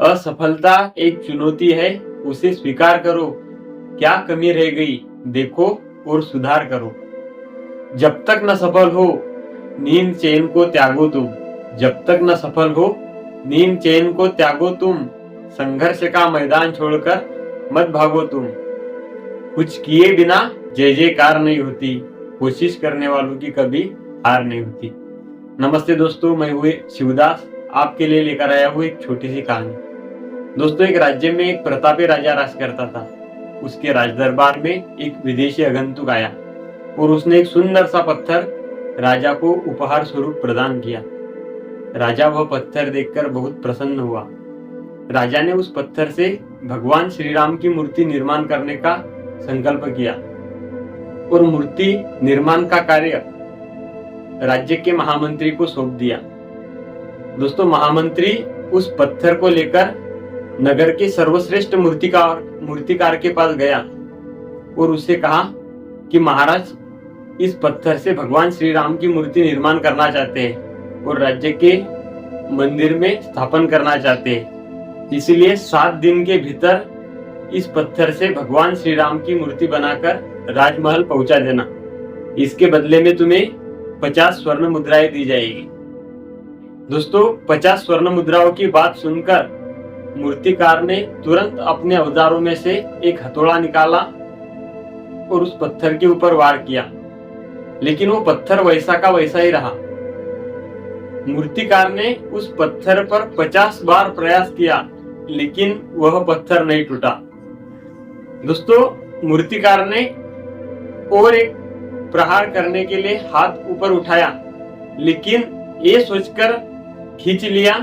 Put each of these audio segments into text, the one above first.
असफलता एक चुनौती है, उसे स्वीकार करो। क्या कमी रह गई, देखो और सुधार करो। जब तक न सफल हो, नींद चैन को त्यागो तुम। जब तक न सफल हो, नींद चैन को त्यागो तुम। संघर्ष का मैदान छोड़कर मत भागो तुम। कुछ किए बिना जय जयकार नहीं होती, कोशिश करने वालों की कभी हार नहीं होती। नमस्ते दोस्तों, मैं हुए शिवदास आपके लिए लेकर आया हूँ एक छोटी सी कहानी। दोस्तों, एक राज्य में एक प्रतापी राजा राज करता था। उसके राज दरबार में एक विदेशी आगंतुक आया और उसने एक सुंदर सा पत्थर राजा को उपहार स्वरूप प्रदान किया। राजा वह पत्थर देखकर बहुत प्रसन्न हुआ। राजा ने उस पत्थर से भगवान श्री राम की मूर्ति निर्माण करने का संकल्प किया और मूर्ति निर्माण का कार्य राज्य के महामंत्री को सौंप दिया। दोस्तों, महामंत्री उस पत्थर को लेकर नगर के सर्वश्रेष्ठ मूर्तिकार के पास गया और उससे कहा कि महाराज, इस पत्थर से भगवान श्री राम की मूर्ति निर्माण करना चाहते हैं और राज्य के मंदिर में स्थापन करना चाहते हैं। इसलिए 7 दिन के भीतर इस पत्थर से भगवान श्री राम की मूर्ति बनाकर राजमहल पहुंचा देना। इसके बदले में तुम्हें 50 स्वर्ण मुद्राएं दी जाएगी। दोस्तों, 50 स्वर्ण मुद्राओं की बात सुनकर मूर्तिकार ने तुरंत अपने औजारों में से एक हथौड़ा निकाला और उस पत्थर के ऊपर वार किया, लेकिन वो पत्थर वैसा का वैसा ही रहा। मूर्तिकार ने उस पत्थर पर 50 बार प्रयास किया, लेकिन वह पत्थर नहीं टूटा। दोस्तों, मूर्तिकार ने और एक प्रहार करने के लिए हाथ ऊपर उठाया, लेकिन ये सोचकर खींच लिया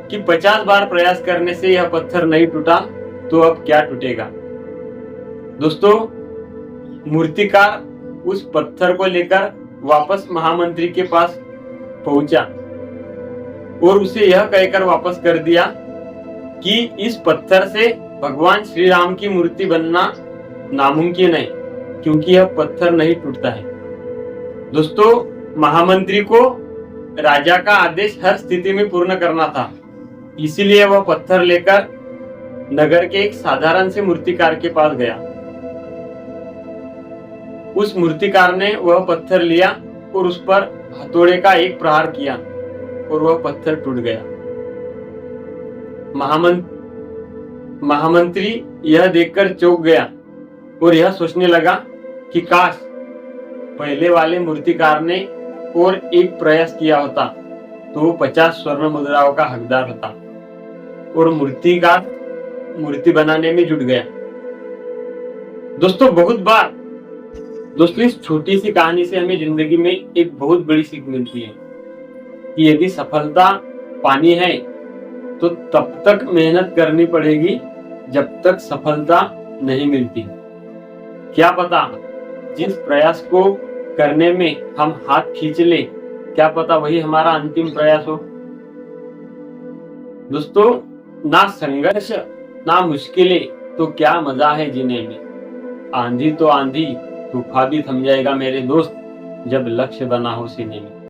कि 50 बार प्रयास करने से यह पत्थर नहीं टूटा तो अब क्या टूटेगा। दोस्तों, मूर्तिकार उस पत्थर को लेकर वापस महामंत्री के पास पहुंचा और उसे यह कहकर वापस कर दिया कि इस पत्थर से भगवान श्री राम की मूर्ति बनना नामुमकिन है, क्योंकि यह पत्थर नहीं टूटता है। दोस्तों, महामंत्री को राजा का आदेश हर स्थिति में पूर्ण करना था, इसीलिए वह पत्थर लेकर नगर के एक साधारण से मूर्तिकार के पास गया। उस मूर्तिकार ने वह पत्थर लिया और उस पर हथौड़े का एक प्रहार किया और वह पत्थर टूट गया। महामंत्री यह देखकर चौंक गया और यह सोचने लगा कि काश पहले वाले मूर्तिकार ने और एक प्रयास किया होता तो वो 50 स्वर्ण मुद्राओं का हकदार होता और मूर्तिकार मूर्ति बनाने में जुट गया। दोस्तों, इस छोटी सी कहानी से हमें जिंदगी में एक बहुत बड़ी सीख मिलती है कि यदि सफलता पानी है तो तब तक मेहनत करनी पड़ेगी जब तक सफलता नहीं मिलती। क्या पता जिस प्रयास को करने में हम हाथ खींच ले, क्या पता वही हमारा अंतिम प्रयास हो। दोस्तों, ना संघर्ष ना मुश्किलें तो क्या मजा है जीने में। आंधी तो आंधी, तूफान भी थम जाएगा मेरे दोस्त, जब लक्ष्य बना हो सीने में।